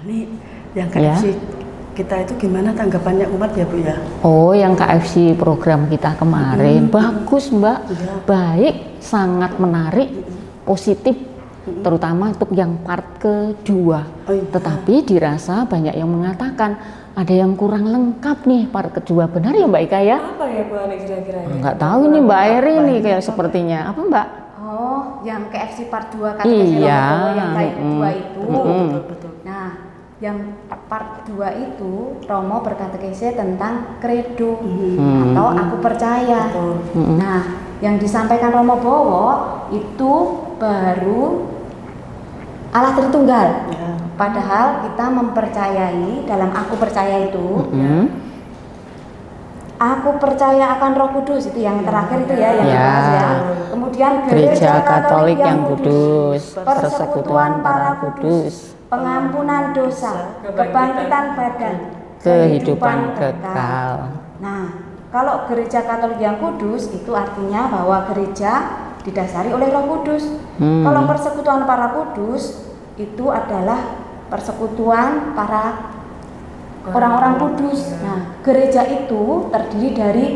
Ini yang KFC kita itu gimana tanggapannya umat ya Bu ya? Oh, yang KFC program kita kemarin bagus Mbak, baik, sangat menarik, positif, terutama untuk yang part kedua. Tetapi dirasa banyak yang mengatakan ada yang kurang lengkap nih part kedua, benar ya Mbak Ika ya? Apa ya Bu Ani kira-kira? Nggak tahu ini Mbak Eri nih kayak sepertinya apa Mbak? Oh, yang KFC part 2 kata yang part 2 itu. Betul. Nah, yang part 2 itu Romo berkatekese tentang kredo atau aku percaya. Nah, yang disampaikan Romo Bowo itu baru Allah Tritunggal. Padahal kita mempercayai dalam aku percaya itu aku percaya akan Roh Kudus, itu yang terakhir itu ya yang dibahas ya. Kemudian Gereja Katolik yang kudus, persekutuan para kudus, pengampunan dosa, kebangkitan badan, kehidupan kekal. Nah, kalau Gereja Katolik yang kudus itu artinya bahwa gereja didasari oleh Roh Kudus. Kalau persekutuan para kudus itu adalah persekutuan para orang-orang kudus. Nah, gereja itu terdiri dari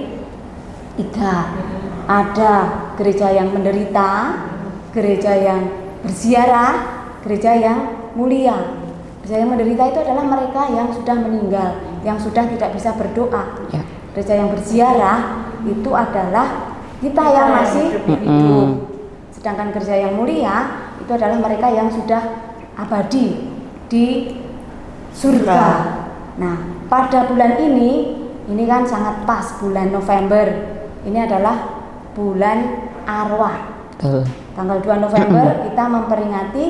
3. Ada gereja yang menderita, gereja yang berziarah, gereja yang mulia. Gereja yang menderita itu adalah mereka yang sudah meninggal, yang sudah tidak bisa berdoa. Gereja yang berziarah itu adalah kita yang masih hidup. Sedangkan gereja yang mulia itu adalah mereka yang sudah abadi di surga. Nah, pada bulan ini kan sangat pas bulan November. Ini adalah bulan arwah. Tanggal 2 November kita memperingati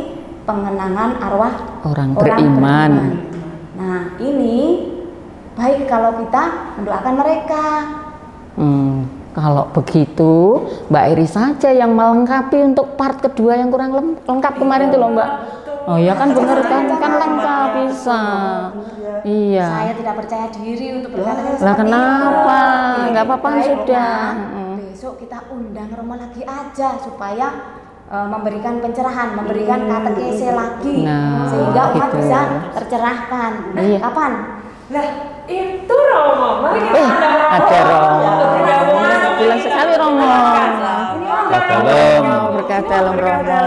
pengenangan arwah orang beriman. Nah, ini baik kalau kita mendoakan mereka. Kalau begitu, Mbak Eri saja yang melengkapi untuk part kedua yang kurang lengkap kemarin tuh loh Mbak. Oh iya kan bener kan lengkap bisa. Iya. Saya tidak percaya diri untuk berkata Lah kenapa? Nggak apa-apa sudah. Besok kita undang Romo lagi aja supaya memberikan pencerahan, memberikan katekese lagi, sehingga umat bisa tercerahkan. Iya. Kapan? Lah, itu Romo. Mari kita ada Romo. Bulan sekali Romo. Berkat dalam Romo.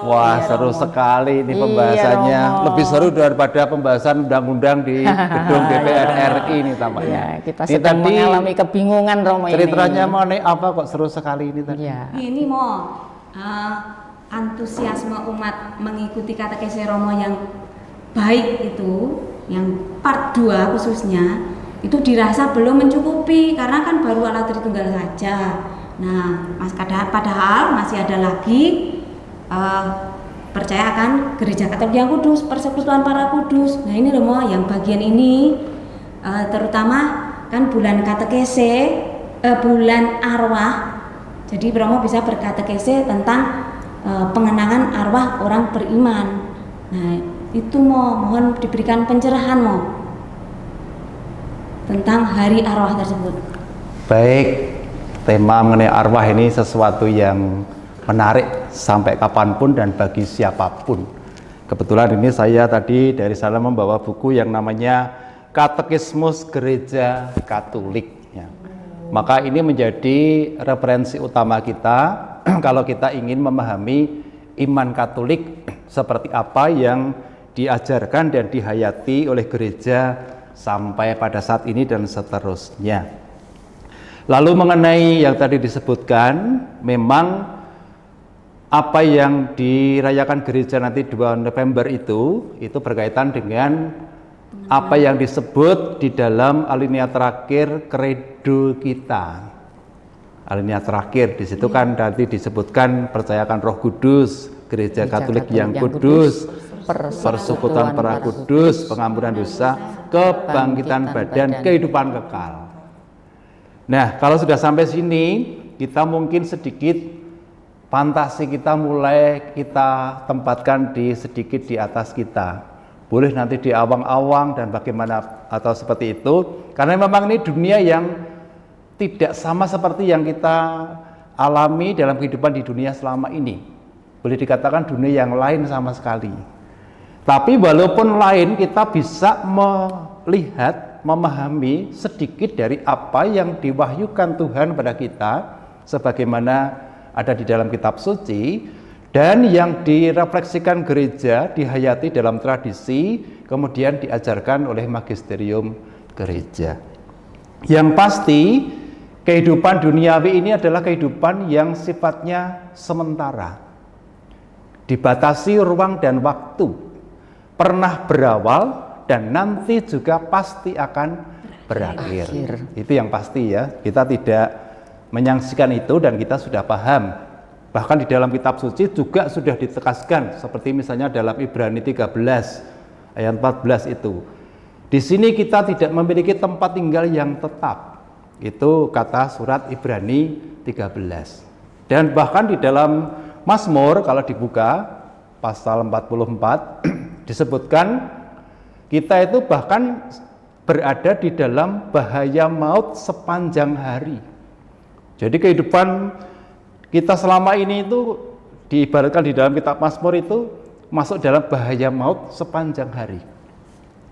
Wah, seru sekali ini pembahasannya. Lebih seru daripada pembahasan undang-undang di gedung DPR RI ini tampaknya. Kita sedang mengalami kebingungan Romo ini. Ceritanya mengenai apa kok seru sekali ini tadi? Ini antusiasme umat mengikuti katekese Romo yang baik itu, yang part 2 khususnya, itu dirasa belum mencukupi karena kan baru Allah Tritunggal saja. Nah, padahal masih ada lagi percaya akan Gereja Katolik yang kudus, persekutuan para kudus. Nah, ini Romo yang bagian ini terutama kan bulan katekese, bulan arwah. Jadi Romo bisa berkatekese tentang pengenangan arwah orang beriman. Nah, itu mohon diberikan pencerahan tentang hari arwah tersebut. Baik, tema mengenai arwah ini sesuatu yang menarik sampai kapanpun dan bagi siapapun. Kebetulan ini saya tadi dari sana membawa buku yang namanya Katekismus Gereja Katolik. Maka ini menjadi referensi utama kita kalau kita ingin memahami iman Katolik seperti apa yang diajarkan dan dihayati oleh gereja sampai pada saat ini dan seterusnya. Lalu mengenai yang tadi disebutkan, memang apa yang dirayakan gereja nanti 2 November itu berkaitan dengan apa yang disebut di dalam alinea terakhir kredo kita. Alinea terakhir di situ kan nanti disebutkan percayakan Roh Kudus, Gereja Katolik yang kudus, persekutuan para kudus, pengampunan dosa, kebangkitan badan, kehidupan kekal. Nah, kalau sudah sampai sini, kita mungkin sedikit fantasi kita mulai kita tempatkan sedikit di atas kita. Boleh nanti di awang-awang dan bagaimana atau seperti itu. Karena memang ini dunia yang tidak sama seperti yang kita alami dalam kehidupan di dunia selama ini. Boleh dikatakan dunia yang lain sama sekali. Tapi walaupun lain, kita bisa melihat, memahami sedikit dari apa yang diwahyukan Tuhan pada kita sebagaimana ada di dalam kitab suci dan yang direfleksikan gereja, dihayati dalam tradisi, kemudian diajarkan oleh magisterium gereja. Yang pasti kehidupan duniawi ini adalah kehidupan yang sifatnya sementara, dibatasi ruang dan waktu, pernah berawal dan nanti juga pasti akan berakhir. Itu yang pasti ya, kita tidak menyaksikan itu dan kita sudah paham. Bahkan di dalam kitab suci juga sudah ditegaskan, seperti misalnya dalam Ibrani 13 ayat 14 itu. Di sini kita tidak memiliki tempat tinggal yang tetap. Itu kata surat Ibrani 13. Dan bahkan di dalam Mazmur kalau dibuka pasal 44 disebutkan kita itu bahkan berada di dalam bahaya maut sepanjang hari. Jadi kehidupan kita selama ini itu diibaratkan di dalam kitab Mazmur itu masuk dalam bahaya maut sepanjang hari.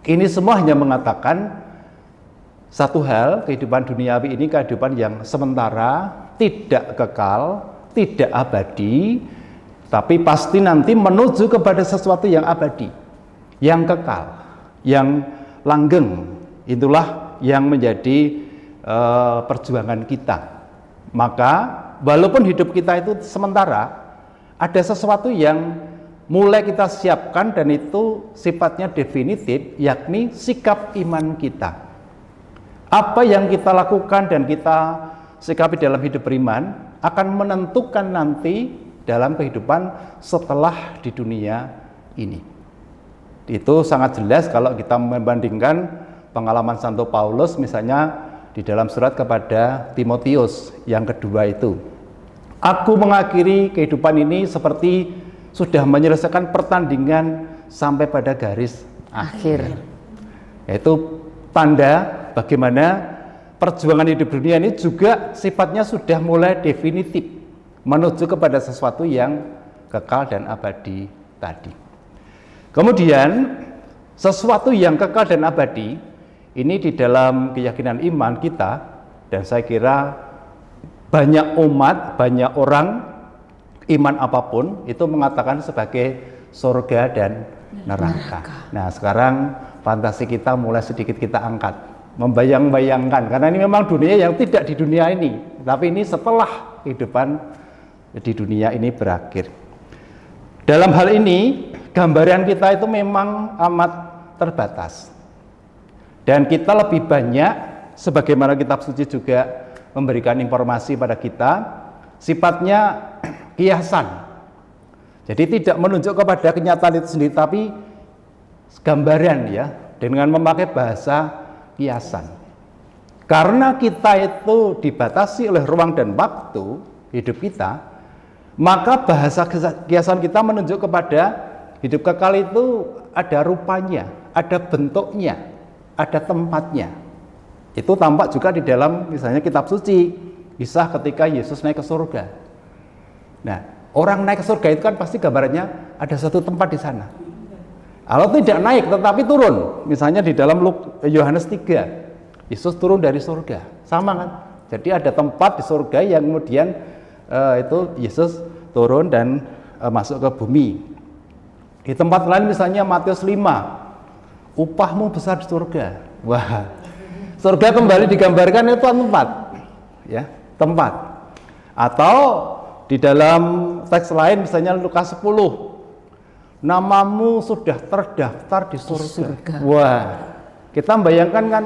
Ini semua hanya mengatakan satu hal, kehidupan duniawi ini kehidupan yang sementara, tidak kekal, tidak abadi, tapi pasti nanti menuju kepada sesuatu yang abadi, yang kekal, yang langgeng. Itulah yang menjadi perjuangan kita. Maka walaupun hidup kita itu sementara, ada sesuatu yang mulai kita siapkan dan itu sifatnya definitif, yakni sikap iman kita. Apa yang kita lakukan dan kita sikapi dalam hidup beriman akan menentukan nanti dalam kehidupan setelah di dunia ini. Itu sangat jelas kalau kita membandingkan pengalaman Santo Paulus misalnya di dalam surat kepada Timotius yang kedua itu. Aku mengakhiri kehidupan ini seperti sudah menyelesaikan pertandingan sampai pada garis akhir. Yaitu tanda bagaimana perjuangan hidup dunia ini juga sifatnya sudah mulai definitif menuju kepada sesuatu yang kekal dan abadi tadi. Kemudian sesuatu yang kekal dan abadi ini di dalam keyakinan iman kita, dan saya kira banyak umat, banyak orang iman apapun itu mengatakan sebagai surga dan neraka. Nah sekarang fantasi kita mulai sedikit kita angkat, membayang-bayangkan, karena ini memang dunia yang tidak di dunia ini, tapi ini setelah kehidupan di dunia ini berakhir. Dalam hal ini gambaran kita itu memang amat terbatas, dan kita lebih banyak sebagaimana kitab suci juga memberikan informasi pada kita sifatnya kiasan. Jadi tidak menunjuk kepada kenyataan itu sendiri, tapi gambaran ya, dengan memakai bahasa kiasan. Karena kita itu dibatasi oleh ruang dan waktu hidup kita, maka bahasa kiasan kita menunjuk kepada hidup kekal itu ada rupanya, ada bentuknya, ada tempatnya. Itu tampak juga di dalam misalnya kitab suci, kisah ketika Yesus naik ke surga. Nah, orang naik ke surga itu kan pasti gambarannya ada satu tempat di sana. Kalau tidak naik tetapi turun, misalnya di dalam Yohanes 3, Yesus turun dari surga, sama kan? Jadi ada tempat di surga yang kemudian itu Yesus turun dan masuk ke bumi. Di tempat lain misalnya Matius 5, upahmu besar di surga. Wah, surga kembali digambarkan itu tempat, ya, tempat. Atau di dalam teks lain misalnya Lukas 10, namamu sudah terdaftar di surga. Wah, kita membayangkan kan,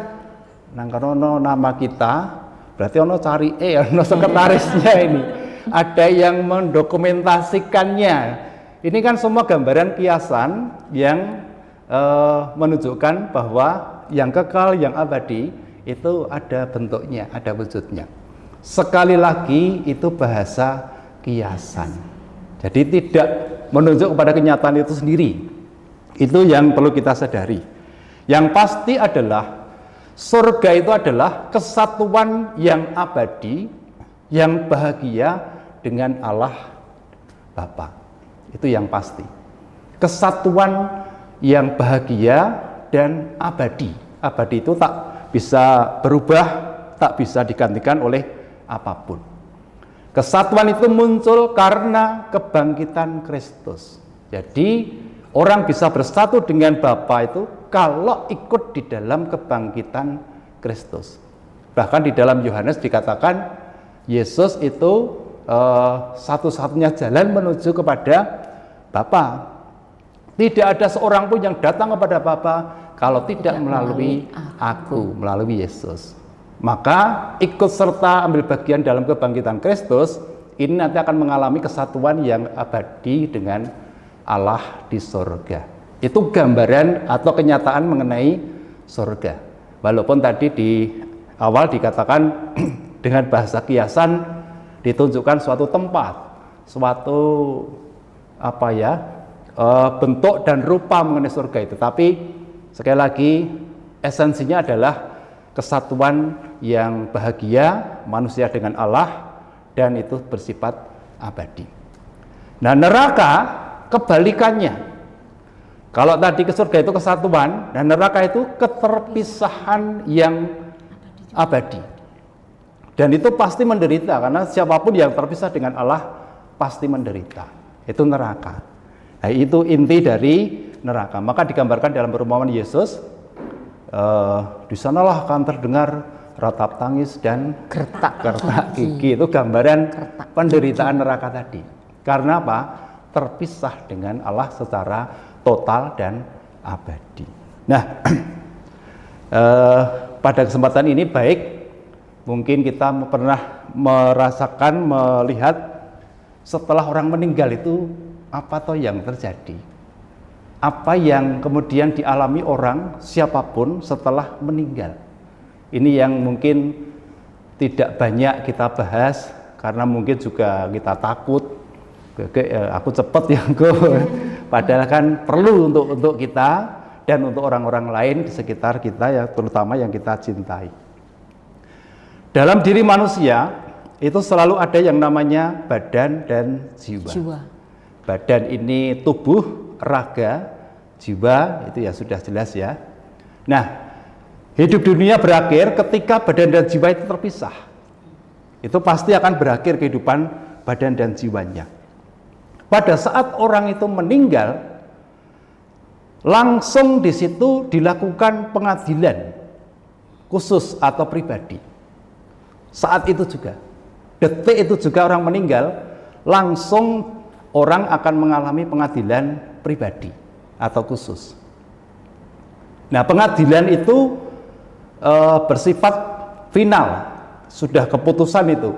nangkarono nama kita, berarti ono cari ono sekretarisnya ini. Ada yang mendokumentasikannya. Ini kan semua gambaran kiasan yang menunjukkan bahwa yang kekal, yang abadi itu ada bentuknya, ada wujudnya. Sekali lagi itu bahasa kiasan. Jadi tidak menunjuk kepada kenyataan itu sendiri. Itu yang perlu kita sadari. Yang pasti adalah surga itu adalah kesatuan yang abadi, yang bahagia dengan Allah Bapa. Itu yang pasti. Kesatuan yang bahagia dan abadi. Abadi itu tak bisa berubah, tak bisa digantikan oleh apapun. Kesatuan itu muncul karena kebangkitan Kristus. Jadi orang bisa bersatu dengan Bapa itu kalau ikut di dalam kebangkitan Kristus. Bahkan di dalam Yohanes dikatakan Yesus itu satu-satunya jalan menuju kepada Bapa. Tidak ada seorang pun yang datang kepada Bapa kalau tidak melalui aku, melalui Yesus. Maka ikut serta ambil bagian dalam kebangkitan Kristus, ini nanti akan mengalami kesatuan yang abadi dengan Allah di surga. Itu gambaran atau kenyataan mengenai surga. Walaupun tadi di awal dikatakan dengan bahasa kiasan ditunjukkan suatu tempat, suatu bentuk dan rupa mengenai surga itu. Tapi sekali lagi esensinya adalah kesatuan yang bahagia manusia dengan Allah dan itu bersifat abadi. Nah, neraka kebalikannya. Kalau tadi ke surga itu kesatuan, dan neraka itu keterpisahan yang abadi. Dan itu pasti menderita, karena siapapun yang terpisah dengan Allah pasti menderita. Itu neraka. Nah, itu inti dari neraka. Maka digambarkan dalam perumpamaan Yesus, di sanalah akan terdengar ratap tangis dan gertak gigi. Itu gambaran penderitaan neraka tadi. Karena apa? Terpisah dengan Allah secara total dan abadi. Nah, pada kesempatan ini baik mungkin kita pernah merasakan, melihat setelah orang meninggal itu apa toh yang terjadi? Apa yang kemudian dialami orang siapapun setelah meninggal? Ini yang mungkin tidak banyak kita bahas karena mungkin juga kita takut. Aku cepet ya, padahal kan perlu untuk kita dan untuk orang-orang lain di sekitar kita, ya terutama yang kita cintai. Dalam diri manusia itu selalu ada yang namanya badan dan jiwa. Badan ini tubuh, raga, jiwa itu ya sudah jelas ya. Nah, hidup dunia berakhir ketika badan dan jiwa itu terpisah. Itu pasti akan berakhir kehidupan badan dan jiwanya. Pada saat orang itu meninggal, langsung di situ dilakukan pengadilan khusus atau pribadi. Saat itu juga, detik itu juga orang meninggal, langsung orang akan mengalami pengadilan pribadi atau khusus. Nah, pengadilan itu bersifat final, sudah keputusan itu,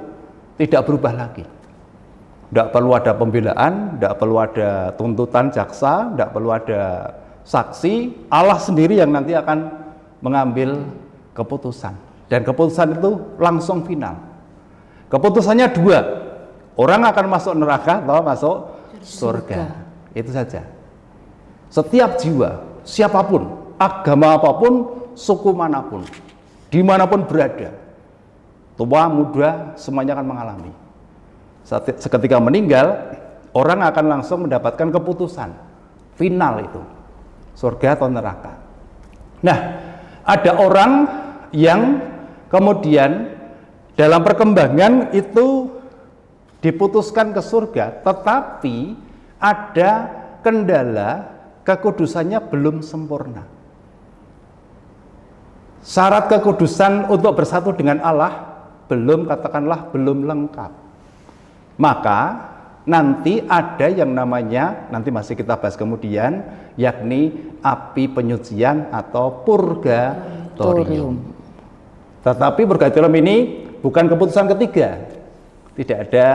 tidak berubah lagi. Tidak perlu ada pembelaan, tidak perlu ada tuntutan jaksa, tidak perlu ada saksi. Allah sendiri yang nanti akan mengambil keputusan. Dan keputusan itu langsung final. Keputusannya dua, orang akan masuk neraka atau masuk surga. Itu saja. Setiap jiwa, siapapun, agama apapun, suku manapun, dimanapun berada, tua, muda, semuanya akan mengalami. Seketika meninggal, orang akan langsung mendapatkan keputusan final itu, surga atau neraka. Nah, ada orang yang kemudian dalam perkembangan itu diputuskan ke surga, tetapi ada kendala kekudusannya belum sempurna. Syarat kekudusan untuk bersatu dengan Allah belum, katakanlah belum lengkap. Maka nanti ada yang namanya, nanti masih kita bahas kemudian, yakni api penyucian atau purgatorium. Tetapi purgatorium ini bukan keputusan ketiga. Tidak ada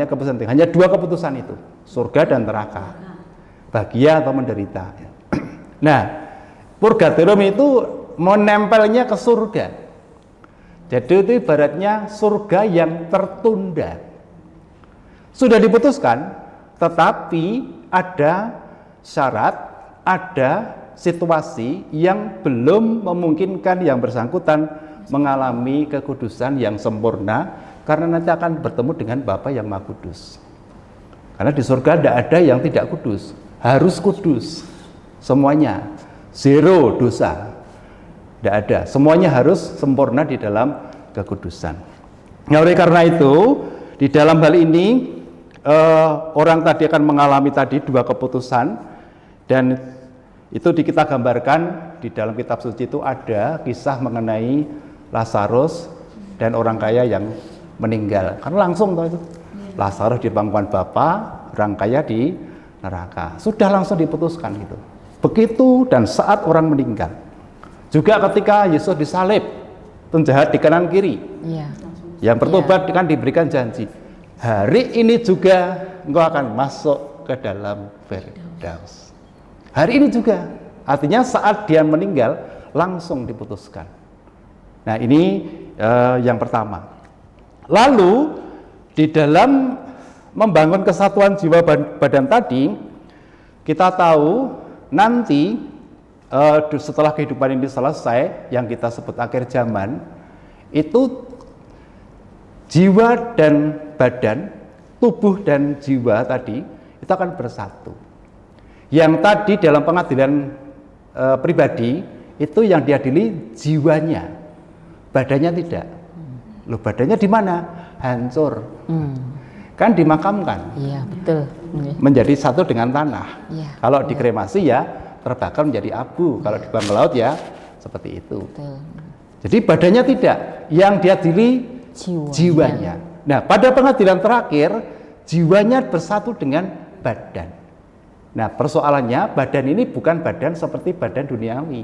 keputusan ketiga. Hanya dua keputusan itu, surga dan neraka, bahagia atau menderita. Nah, purgatorium itu menempelnya ke surga. Jadi itu ibaratnya surga yang tertunda. Sudah diputuskan, tetapi ada syarat, ada situasi yang belum memungkinkan yang bersangkutan mengalami kekudusan yang sempurna, karena nanti akan bertemu dengan Bapa yang Maha Kudus. Karena di surga tidak ada yang tidak kudus, harus kudus. semuanya zero dosa, tidak ada, semuanya harus sempurna di dalam kekudusan. Nah, oleh karena itu di dalam hal ini orang tadi akan mengalami tadi dua keputusan, dan itu kita gambarkan di dalam kitab suci itu ada kisah mengenai Lazarus dan orang kaya yang meninggal. Kan langsung toh itu. Lazarus di pangkuan Bapa, orang kaya di neraka. Sudah langsung diputuskan gitu. Begitu dan saat orang meninggal. Juga ketika Yesus disalib, penjahat di kanan kiri. Iya. Yang bertobat kan diberikan janji. Hari ini juga engkau akan masuk ke dalam Firdaus. Hari ini juga. Artinya saat dia meninggal langsung diputuskan. Nah, ini yang pertama. Lalu di dalam membangun kesatuan jiwa badan tadi, kita tahu nanti setelah kehidupan ini selesai, yang kita sebut akhir zaman, itu jiwa dan badan, tubuh dan jiwa tadi itu akan bersatu. Yang tadi dalam pengadilan pribadi itu yang diadili jiwanya, badannya tidak. Loh, badannya di mana? Hancur. Kan dimakamkan. Iya, betul. Menjadi satu dengan tanah. Iya, Kalau dikremasi ya terbakar menjadi abu. Kalau dibuang ke laut ya seperti itu. Betul. Jadi badannya tidak. Yang diadili jiwanya. Nah, pada pengadilan terakhir jiwanya bersatu dengan badan. Nah, persoalannya badan ini bukan badan seperti badan duniawi.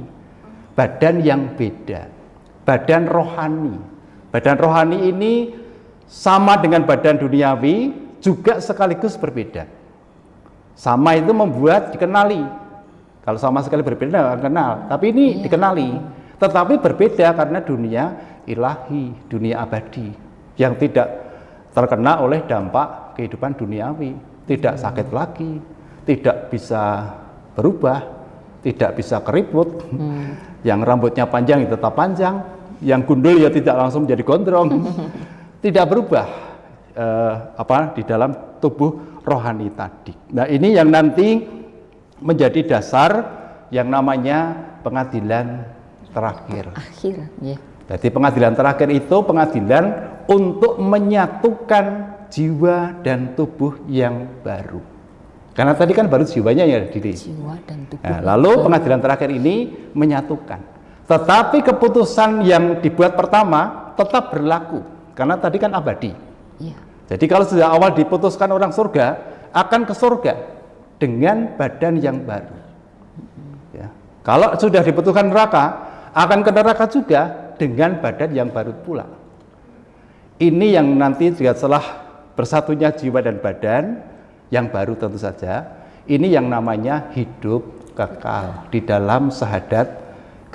Badan yang beda. Badan rohani. Badan rohani ini sama dengan badan duniawi, juga sekaligus berbeda. Sama itu membuat dikenali. Kalau sama sekali berbeda nggak kenal, tapi ini dikenali. Tetapi berbeda karena dunia ilahi, dunia abadi, yang tidak terkena oleh dampak kehidupan duniawi. Tidak sakit lagi, tidak bisa berubah, tidak bisa keriput. Yang rambutnya panjang ya tetap panjang, yang gundul ya tidak langsung menjadi gondrong. Tidak berubah di dalam tubuh rohani tadi. Nah, ini yang nanti menjadi dasar yang namanya pengadilan terakhir. Akhir, ya. Jadi pengadilan terakhir itu pengadilan untuk menyatukan jiwa dan tubuh yang baru. Karena tadi kan baru jiwanya ya diri. Jiwa dan tubuh. Nah, lalu pengadilan terakhir ini menyatukan. Tetapi keputusan yang dibuat pertama tetap berlaku. Karena tadi kan abadi. Iya. Jadi kalau sejak awal diputuskan orang surga, akan ke surga dengan badan yang baru. Ya. Kalau sudah diputuskan neraka, akan ke neraka juga dengan badan yang baru pula. Ini yang nanti juga setelah bersatunya jiwa dan badan yang baru tentu saja, ini yang namanya hidup kekal di dalam syahadat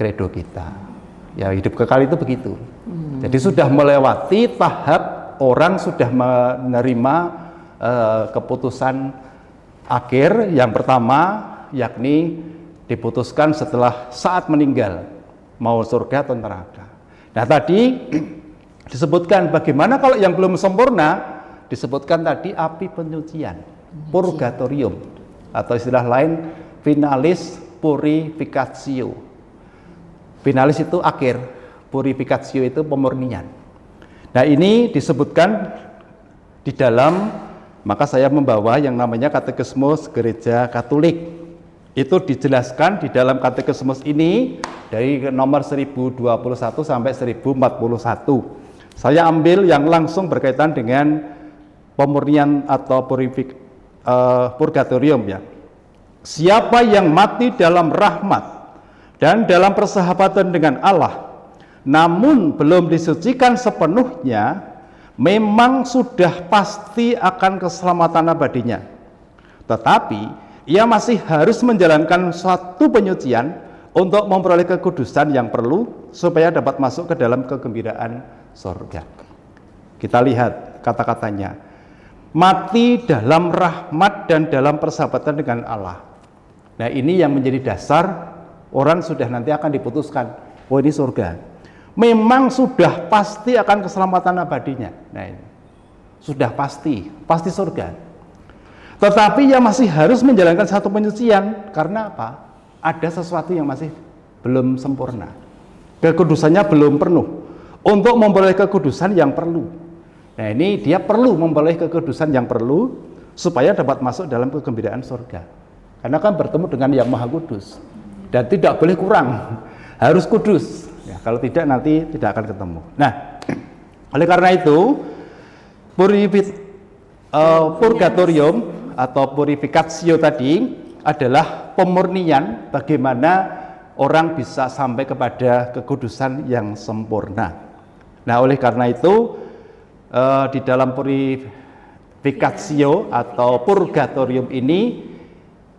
kredo kita. Ya, hidup kekal itu begitu. Jadi sudah melewati tahap orang sudah menerima keputusan akhir yang pertama, yakni diputuskan setelah saat meninggal mau surga atau neraka. Nah, tadi disebutkan bagaimana kalau yang belum sempurna, disebutkan tadi api penyucian, purgatorium, atau istilah lain finalis purificatio. Finalis itu akhir, purificatio itu pemurnian. Nah, ini disebutkan di dalam, maka saya membawa yang namanya Katekismus Gereja Katolik. Itu dijelaskan di dalam Katekismus ini dari nomor 1021 sampai 1041. Saya ambil yang langsung berkaitan dengan pemurnian atau purgatorium ya. Siapa yang mati dalam rahmat dan dalam persahabatan dengan Allah, namun belum disucikan sepenuhnya, memang sudah pasti akan keselamatan abadinya. Tetapi ia masih harus menjalankan suatu penyucian untuk memperoleh kekudusan yang perlu supaya dapat masuk ke dalam kegembiraan surga. Kita lihat kata-katanya. Mati dalam rahmat dan dalam persahabatan dengan Allah. Nah, ini yang menjadi dasar orang sudah nanti akan diputuskan, oh ini surga. Memang sudah pasti akan keselamatan abadinya. Nah, ini sudah pasti surga. Tetapi ia masih harus menjalankan satu penyucian. Karena apa? ada sesuatu yang masih belum sempurna. Kekudusannya belum penuh. Untuk memperoleh kekudusan yang perlu. Nah, ini dia perlu memperoleh kekudusan yang perlu supaya dapat masuk dalam kegembiraan surga. Karena kan bertemu dengan yang Maha Kudus. Dan tidak boleh kurang. Harus kudus. Ya, kalau tidak nanti tidak akan ketemu. Nah, oleh karena itu purgatorium atau purificatio tadi adalah pemurnian bagaimana orang bisa sampai kepada kekudusan yang sempurna. Nah, oleh karena itu di dalam purificatio atau purgatorium ini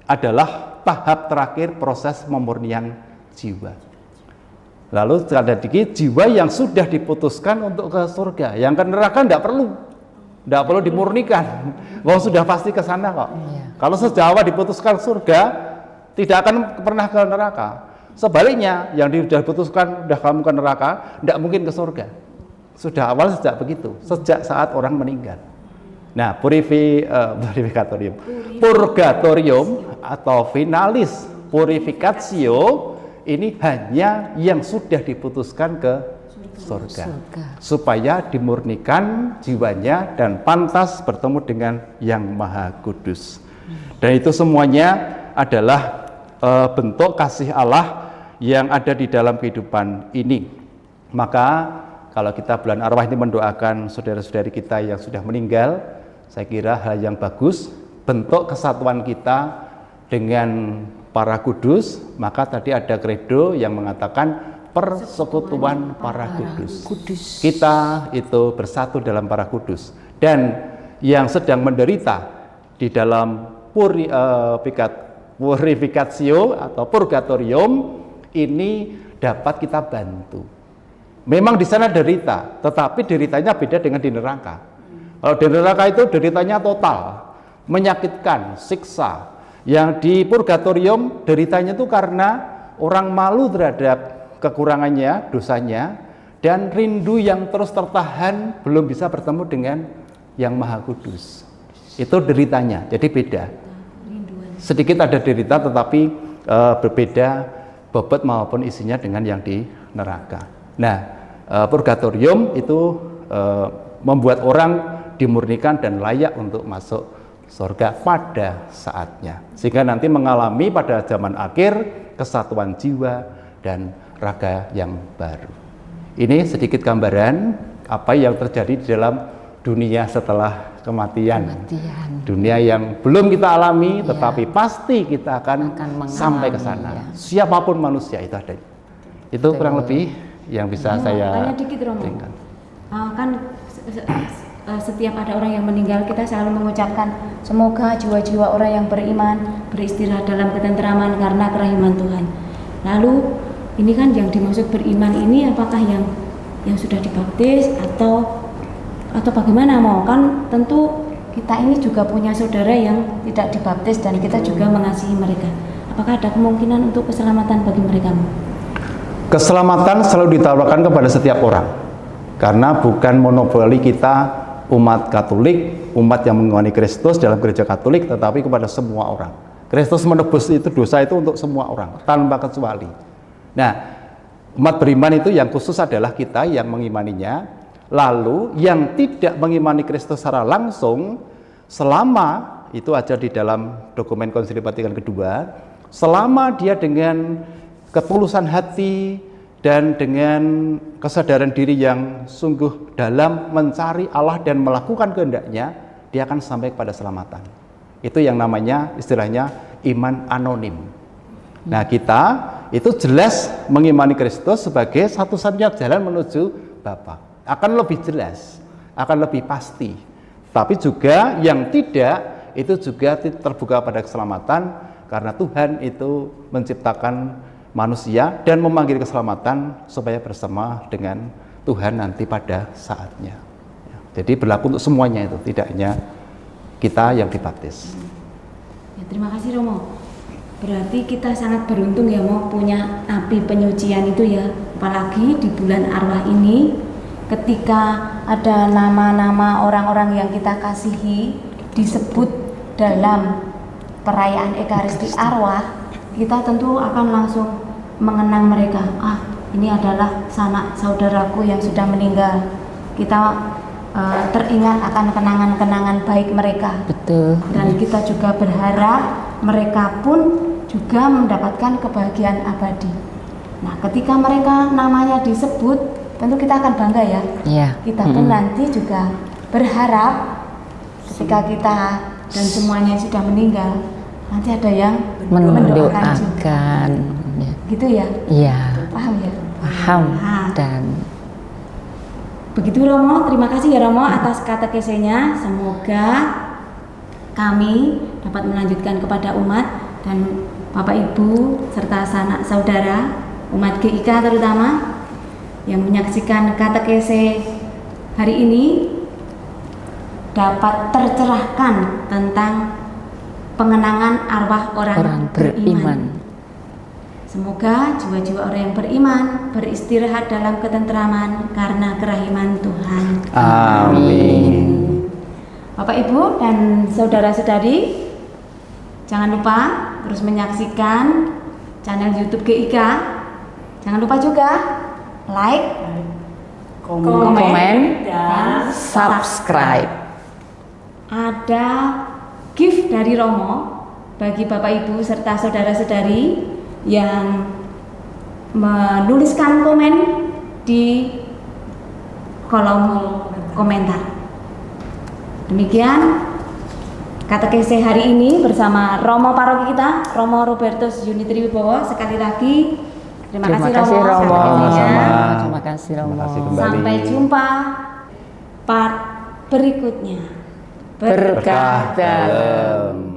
adalah tahap terakhir proses pemurnian jiwa. Lalu ada lagi jiwa yang sudah diputuskan untuk ke surga, yang ke neraka tidak perlu dimurnikan. Wong sudah pasti ke sana kok. Kalau sejak awal diputuskan surga, tidak akan pernah ke neraka. Sebaliknya, yang sudah diputuskan sudah kamu ke neraka, tidak mungkin ke surga. Sudah awal sejak begitu, sejak saat orang meninggal. Nah, purgatorium atau finalis purificatio ini hanya yang sudah diputuskan ke surga. Supaya dimurnikan jiwanya dan pantas bertemu dengan yang Maha Kudus. Dan itu semuanya adalah bentuk kasih Allah yang ada di dalam kehidupan ini. Maka kalau kita bulan arwah ini mendoakan saudara-saudari kita yang sudah meninggal, saya kira hal yang bagus, bentuk kesatuan kita dengan para kudus. Maka tadi ada kredo yang mengatakan persekutuan para kudus. Kita itu bersatu dalam para kudus. Dan yang sedang menderita di dalam purificatio atau purgatorium ini dapat kita bantu. Memang di sana derita, tetapi deritanya beda dengan di neraka. Kalau di neraka itu deritanya total, menyakitkan, siksa. Yang di purgatorium deritanya itu karena orang malu terhadap kekurangannya, dosanya, dan rindu yang terus tertahan belum bisa bertemu dengan yang Maha Kudus. Itu deritanya, jadi beda. Sedikit ada derita tetapi berbeda bobot maupun isinya dengan yang di neraka. Nah, purgatorium itu membuat orang dimurnikan dan layak untuk masuk surga pada saatnya, sehingga nanti mengalami pada zaman akhir kesatuan jiwa dan raga yang baru. Ini sedikit gambaran apa yang terjadi di dalam dunia setelah kematian. Dunia yang belum kita alami, tetapi pasti kita akan sampai ke sana. Siapapun manusia itu ada. Itu kurang lebih yang bisa saya berikan. Kan setiap ada orang yang meninggal, kita selalu mengucapkan semoga jiwa-jiwa orang yang beriman beristirahat dalam ketentraman karena kerahiman Tuhan. Lalu ini kan yang dimaksud beriman ini apakah yang sudah dibaptis atau bagaimana? Mau kan tentu kita ini juga punya saudara yang tidak dibaptis dan kita juga mengasihi mereka. Apakah ada kemungkinan untuk keselamatan bagi mereka? Keselamatan selalu ditawarkan kepada setiap orang, karena bukan monopoli kita umat Katolik, umat yang mengimani Kristus dalam gereja Katolik, tetapi kepada semua orang. Kristus menebus itu dosa itu untuk semua orang tanpa kecuali. Nah, umat beriman itu yang khusus adalah kita yang mengimaninya. Lalu yang tidak mengimani Kristus secara langsung, selama itu aja di dalam dokumen Konsili Vatikan kedua, selama dia dengan ketulusan hati dan dengan kesadaran diri yang sungguh dalam mencari Allah dan melakukan kehendaknya, dia akan sampai kepada keselamatan. Itu yang namanya istilahnya iman anonim. Nah, kita itu jelas mengimani Kristus sebagai satu-satunya jalan menuju Bapa. Akan lebih jelas, akan lebih pasti. Tapi juga yang tidak, itu juga terbuka pada keselamatan, karena Tuhan itu menciptakan manusia dan memanggil keselamatan supaya bersama dengan Tuhan nanti pada saatnya. Jadi berlaku untuk semuanya itu, tidak hanya kita yang dibaptis. Ya, terima kasih Romo. Berarti kita sangat beruntung ya mau punya api penyucian itu ya. Apalagi di bulan arwah ini, ketika ada nama-nama orang-orang yang kita kasihi disebut dalam perayaan Ekaristi arwah, kita tentu akan langsung mengenang mereka. Ini adalah sanak saudaraku yang sudah meninggal. Kita teringat akan kenangan-kenangan baik mereka. Betul. Dan kita juga berharap mereka pun juga mendapatkan kebahagiaan abadi. Nah, ketika mereka namanya disebut, tentu kita akan bangga ya. Iya. Kita pun nanti juga berharap ketika kita dan semuanya sudah meninggal, nanti ada yang mendoakan juga. Mendoakan. Ya. Gitu ya? Iya. Paham ya? Paham. Nah. Dan Begitu Romo, terima kasih ya Romo atas katekesenya. Semoga kami dapat melanjutkan kepada umat dan Bapak Ibu serta sanak saudara umat GIK terutama yang menyaksikan katekese hari ini dapat tercerahkan tentang pengenangan arwah orang beriman. Semoga jiwa-jiwa orang yang beriman beristirahat dalam ketentraman karena kerahiman Tuhan. Amin. Bapak Ibu dan saudara-saudari, jangan lupa terus menyaksikan channel YouTube GIK. Jangan lupa juga like, komen, dan subscribe. Ada gift dari Romo bagi Bapak Ibu serta saudara-saudari yang menuliskan komen di kolom komentar. Demikian katekese hari ini bersama Romo paroki kita, Romo Robertus Yunitri Wibowo. Sekali lagi terima kasih Romo. Sama-sama. Terima kasih Romo. Terima kasih kembali. Sampai jumpa part berikutnya. Berkah dalam.